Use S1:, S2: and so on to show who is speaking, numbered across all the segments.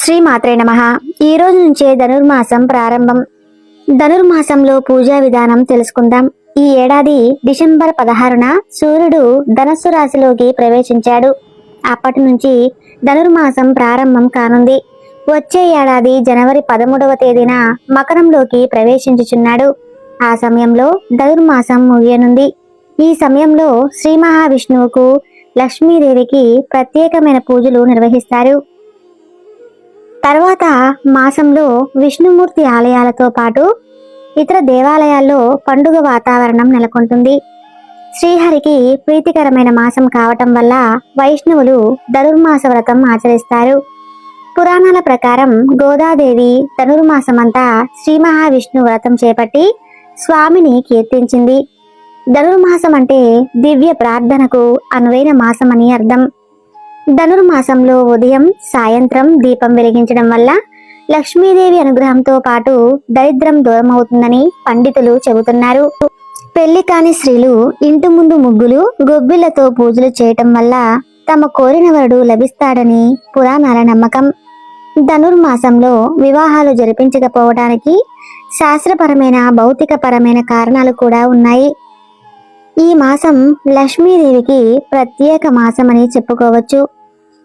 S1: శ్రీ మాత్రే నమః. ఈ రోజు నుంచే ధనుర్మాసం ప్రారంభం. ధనుర్మాసంలో పూజా విధానం తెలుసుకుందాం. ఈ ఏడాది డిసెంబర్ 16న సూర్యుడు ధనస్సు రాశిలోకి ప్రవేశించాడు. అప్పటి నుంచి ధనుర్మాసం ప్రారంభం కానుంది. వచ్చే ఏడాది జనవరి 13వ తేదీన మకరంలోకి ప్రవేశించుచున్నాడు. ఆ సమయంలో ధనుర్మాసం ముగియనుంది. ఈ సమయంలో శ్రీ మహావిష్ణువుకు లక్ష్మీదేవికి ప్రత్యేకమైన పూజలు నిర్వహిస్తారు. తర్వాత మాసంలో విష్ణుమూర్తి ఆలయాలతో పాటు ఇతర దేవాలయాల్లో పండుగ వాతావరణం నెలకొంటుంది. శ్రీహరికి ప్రీతికరమైన మాసం కావటం వల్ల వైష్ణవులు ధనుర్మాస వ్రతం ఆచరిస్తారు. పురాణాల ప్రకారం గోదాదేవి ధనుర్మాసమంతా శ్రీ మహావిష్ణు వ్రతం చేపట్టి స్వామిని కీర్తించింది. ధనుర్మాసం అంటే దివ్య ప్రార్థనకు అనువైన మాసమని అర్థం. ధనుర్మాసంలో ఉదయం సాయంత్రం దీపం వెలిగించడం వల్ల లక్ష్మీదేవి అనుగ్రహంతో పాటు దరిద్రం దూరమవుతుందని పండితులు చెబుతున్నారు. పెళ్లి కాని స్త్రీలు ఇంటి ముందు ముగ్గులు గొబ్బిళ్లతో పూజలు చేయటం వల్ల తమ కోరిన వరుడు లభిస్తాడని పురాణాల నమ్మకం. ధనుర్మాసంలో వివాహాలు జరిపించకపోవడానికి శాస్త్రపరమైన భౌతికపరమైన కారణాలు కూడా ఉన్నాయి. ఈ మాసం లక్ష్మీదేవికి ప్రత్యేక మాసమని చెప్పుకోవచ్చు.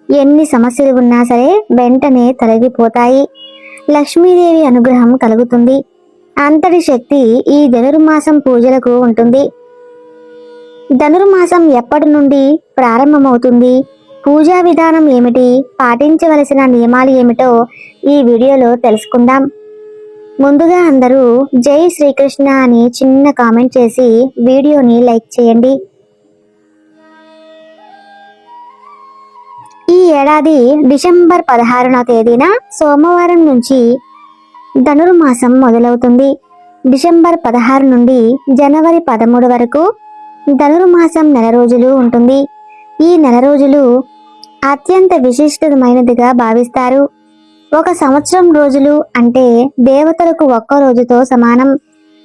S1: ఎన్ని సమస్యలు ఉన్నా సరే వెంటనే తొలగిపోతాయి. లక్ష్మీదేవి అనుగ్రహం కలుగుతుంది. అంతటి శక్తి ఈ ధనుర్మాసం పూజలకు ఉంటుంది. ధనుర్మాసం ఎప్పటి నుండి ప్రారంభమవుతుంది, పూజా విధానం ఏమిటి, పాటించవలసిన నియమాలు ఏమిటో ఈ వీడియోలో తెలుసుకుందాం. ముందుగా అందరూ జై శ్రీకృష్ణ అని చిన్న కామెంట్ చేసి వీడియోని లైక్ చేయండి. ఈ ఏడాది డిసెంబర్ 16వ తేదీన సోమవారం నుంచి ధనుర్మాసం మొదలవుతుంది. డిసెంబర్ 16 నుండి జనవరి 13 వరకు ధనుర్మాసం నెల రోజులు ఉంటుంది. ఈ నెల రోజులు అత్యంత విశిష్టమైనదిగా భావిస్తారు. ఒక సంవత్సరం రోజులు అంటే దేవతలకు ఒక్క రోజుతో సమానం.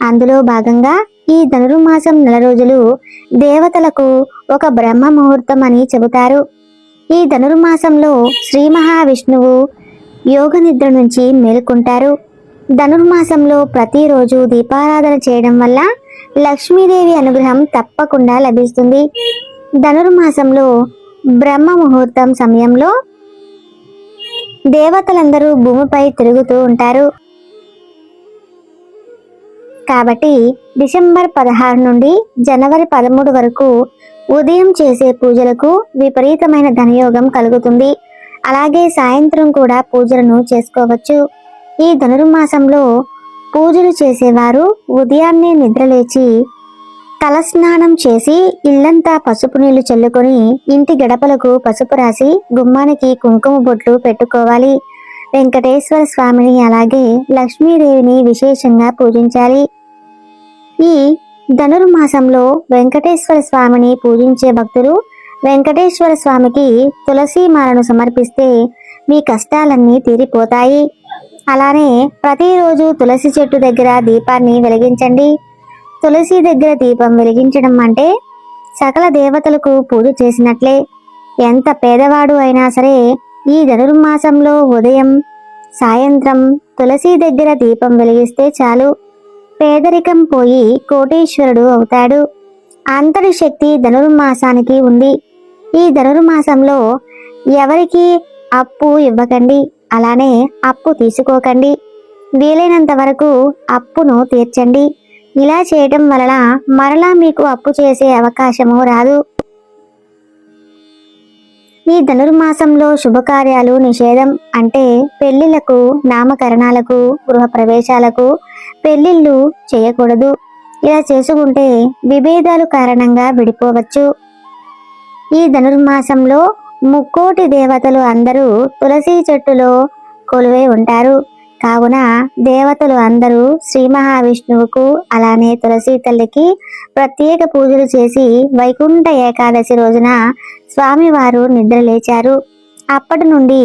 S1: అందులో భాగంగా ఈ ధనుర్మాసం నెల రోజులు దేవతలకు ఒక బ్రహ్మ ముహూర్తం అని చెబుతారు. ఈ ధనుర్మాసంలో శ్రీ మహావిష్ణువు యోగ నిద్ర నుంచి మేలుకుంటారు. ధనుర్మాసంలో ప్రతిరోజు దీపారాధన చేయడం వల్ల లక్ష్మీదేవి అనుగ్రహం తప్పకుండా లభిస్తుంది. ధనుర్మాసంలో బ్రహ్మ ముహూర్తం సమయంలో దేవతలందరూ భూమిపై తిరుగుతూ ఉంటారు. కాబట్టి డిసెంబర్ 16 నుండి జనవరి 13 వరకు ఉదయం చేసే పూజలకు విపరీతమైన ధనయోగం కలుగుతుంది. అలాగే సాయంత్రం కూడా పూజలను చేసుకోవచ్చు. ఈ ధనుర్మాసంలో పూజలు చేసేవారు ఉదయాన్నే నిద్రలేచి తలస్నానం చేసి ఇల్లంతా పసుపు నీళ్లు చల్లుకొని ఇంటి గడపలకు పసుపు రాసి గుమ్మానికి కుంకుమ బొట్లు పెట్టుకోవాలి. వెంకటేశ్వర స్వామిని అలాగే లక్ష్మీదేవిని విశేషంగా పూజించాలి. ఈ ధనుర్మాసంలో వెంకటేశ్వర స్వామిని పూజించే భక్తులు వెంకటేశ్వర స్వామికి తులసి మాలను సమర్పిస్తే మీ కష్టాలన్నీ తీరిపోతాయి. అలానే ప్రతిరోజు తులసి చెట్టు దగ్గర దీపాన్ని వెలిగించండి. తులసి దగ్గర దీపం వెలిగించడం అంటే సకల దేవతలకు పూజ చేసినట్లే. ఎంత పేదవాడు అయినా సరే ఈ ధనుర్మాసంలో ఉదయం సాయంత్రం తులసి దగ్గర దీపం వెలిగిస్తే చాలు, పేదరికం పోయి కోటీశ్వరుడు అవుతాడు. అంతటి శక్తి ధనుర్మాసానికి ఉంది. ఈ ధనుర్మాసంలో ఎవరికి అప్పు ఇవ్వకండి, అలానే అప్పు తీసుకోకండి. వీలైనంత వరకు అప్పును తీర్చండి. ఇలా చేయటం వలన మరలా మీకు అప్పు చేసే అవకాశము రాదు. ఈ ధనుర్మాసంలో శుభకార్యాలు నిషేధం. అంటే పెళ్లిళ్లకు, నామకరణాలకు, గృహ ప్రవేశాలకు పెళ్లిళ్ళు చేయకూడదు. ఇలా చేసుకుంటే విభేదాలు కారణంగా విడిపోవచ్చు. ఈ ధనుర్మాసంలో ముక్కోటి దేవతలు అందరూ తులసి చెట్టులో కొలువై ఉంటారు. కావున దేవతలు అందరూ శ్రీ మహావిష్ణువుకు అలానే తులసి తల్లికి ప్రత్యేక పూజలు చేసి వైకుంఠ ఏకాదశి రోజున స్వామివారు నిద్రలేచారు. అప్పటి నుండి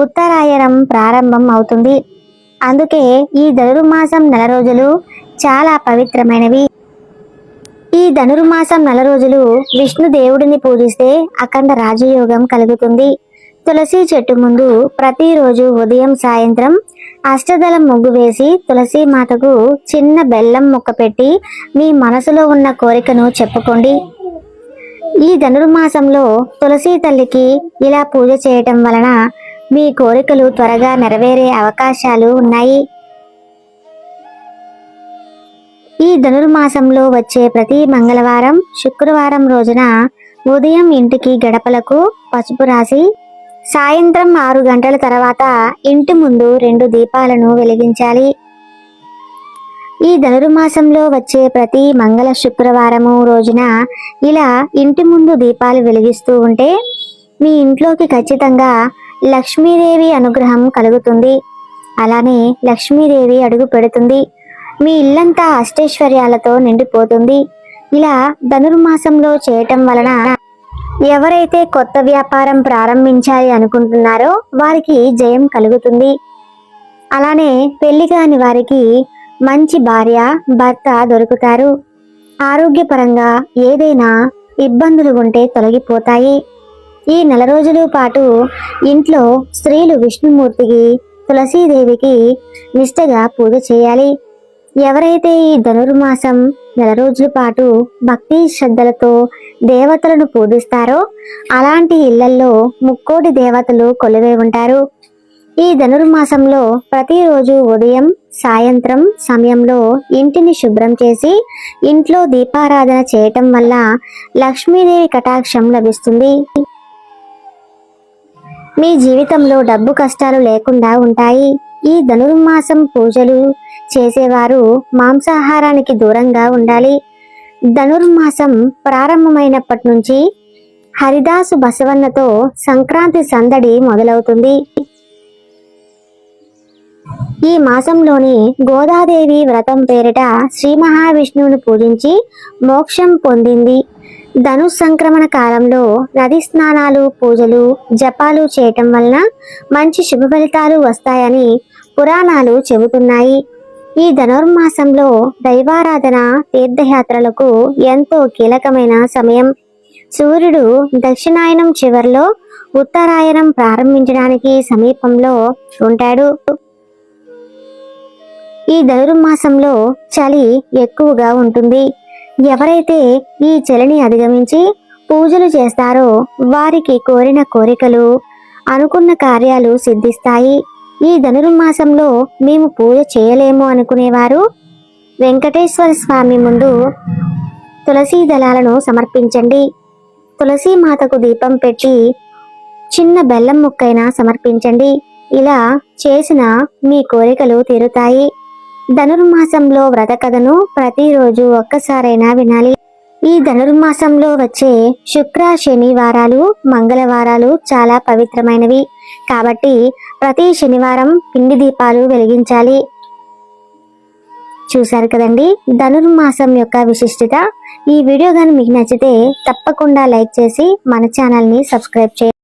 S1: ఉత్తరాయణం ప్రారంభం అవుతుంది. అందుకే ఈ ధనుర్మాసం నెల రోజులు చాలా పవిత్రమైనవి. ఈ ధనుర్మాసం నెల రోజులు విష్ణు దేవుడిని పూజిస్తే అఖండ రాజయోగం కలుగుతుంది. తులసి చెట్టు ముందు ప్రతిరోజు ఉదయం సాయంత్రం అష్టదళం ముగ్గు వేసి తులసి మాతకు చిన్న బెల్లం ముక్క పెట్టి మీ మనసులో ఉన్న కోరికను చెప్పుకోండి. ఈ ధనుర్మాసంలో తులసి తల్లికి ఇలా పూజ చేయటం వలన మీ కోరికలు త్వరగా నెరవేరే అవకాశాలు ఉన్నాయి. ఈ ధనుర్మాసంలో వచ్చే ప్రతి మంగళవారం, శుక్రవారం రోజున ఉదయం ఇంటికి గడపలకు పసుపు రాసి సాయంత్రం 6 గంటల తర్వాత ఇంటి ముందు 2 దీపాలను వెలిగించాలి. ఈ ధనుర్మాసంలో వచ్చే ప్రతి మంగళ శుక్రవారము రోజున ఇలా ఇంటి ముందు దీపాలు వెలిగిస్తూ ఉంటే మీ ఇంట్లోకి ఖచ్చితంగా లక్ష్మీదేవి అనుగ్రహం కలుగుతుంది. అలానే లక్ష్మీదేవి అడుగు పెడుతుంది. మీ ఇల్లంతా అష్టైశ్వర్యాలతో నిండిపోతుంది. ఇలా ధనుర్మాసంలో చేయటం వలన ఎవరైతే కొత్త వ్యాపారం ప్రారంభించాలి అనుకుంటున్నారో వారికి జయం కలుగుతుంది. అలానే పెళ్లి కాని వారికి మంచి భార్య, భర్త దొరుకుతారు. ఆరోగ్యపరంగా ఏదైనా ఇబ్బందులు ఉంటే తొలగిపోతాయి. ఈ 4 రోజుల పాటు ఇంట్లో స్త్రీలు విష్ణుమూర్తికి, తులసీదేవికి నిష్టగా పూజ చేయాలి. ఎవరైతే ఈ ధనుర్మాసం 4 రోజుల పాటు భక్తి శ్రద్ధలతో దేవతలను పూజిస్తారో అలాంటి ఇళ్లల్లో ముక్కోటి దేవతలు కొలువై ఉంటారు. ఈ ధనుర్మాసంలో ప్రతిరోజు ఉదయం సాయంత్రం సమయంలో ఇంటిని శుభ్రం చేసి ఇంట్లో దీపారాధన చేయటం వల్ల లక్ష్మీదేవి కటాక్షం లభిస్తుంది. మీ జీవితంలో డబ్బు కష్టాలు లేకుండా ఉంటాయి. ఈ ధనుర్మాసం పూజలు చేసేవారు మాంసాహారానికి దూరంగా ఉండాలి. ధనుర్మాసం ప్రారంభమైనప్పటి నుంచి హరిదాసు బసవన్నతో సంక్రాంతి సందడి మొదలవుతుంది. ఈ మాసంలోని గోదాదేవి వ్రతం పేరిట శ్రీ మహావిష్ణువుని పూజించి మోక్షం పొందింది. ధను సంక్రమణ కాలంలో నది స్నానాలు, పూజలు, జపాలు చేయటం వలన మంచి శుభ ఫలితాలు వస్తాయని పురాణాలు చెబుతున్నాయి. ఈ ధనుర్మాసంలో దైవారాధన, తీర్థయాత్రలకు ఎంతో కీలకమైన సమయం. సూర్యుడు దక్షిణాయనం చివరిలో, ఉత్తరాయణం ప్రారంభించడానికి సమీపంలో ఉంటాడు. ఈ ధనుర్మాసంలో చలి ఎక్కువగా ఉంటుంది. ఎవరైతే ఈ చలిని అధిగమించి పూజలు చేస్తారో వారికి కోరిన కోరికలు, అనుకున్న కార్యాలు సిద్ధిస్తాయి. ఈ ధనుర్మాసంలో మేము పూజ చేయలేము అనుకునేవారు వెంకటేశ్వర స్వామి ముందు తులసీ దళాలను సమర్పించండి. తులసీ మాతకు దీపం పెట్టి చిన్న బెల్లం ముక్కైనా సమర్పించండి. ఇలా చేసిన మీ కోరికలు తీరుతాయి. ధనుర్మాసంలో వ్రత కథను ప్రతిరోజు ఒక్కసారైనా వినాలి. ఈ ధనుర్మాసంలో వచ్చే శుక్ర, శనివారాలు, మంగళవారాలు చాలా పవిత్రమైనవి. కాబట్టి ప్రతి శనివారం పిండి దీపాలు వెలిగించాలి. చూశారు కదండి ధనుర్మాసం యొక్క విశిష్టత. ఈ వీడియో కానీ మీకు నచ్చితే తప్పకుండా లైక్ చేసి మన ఛానల్ని సబ్స్క్రైబ్ చేయండి.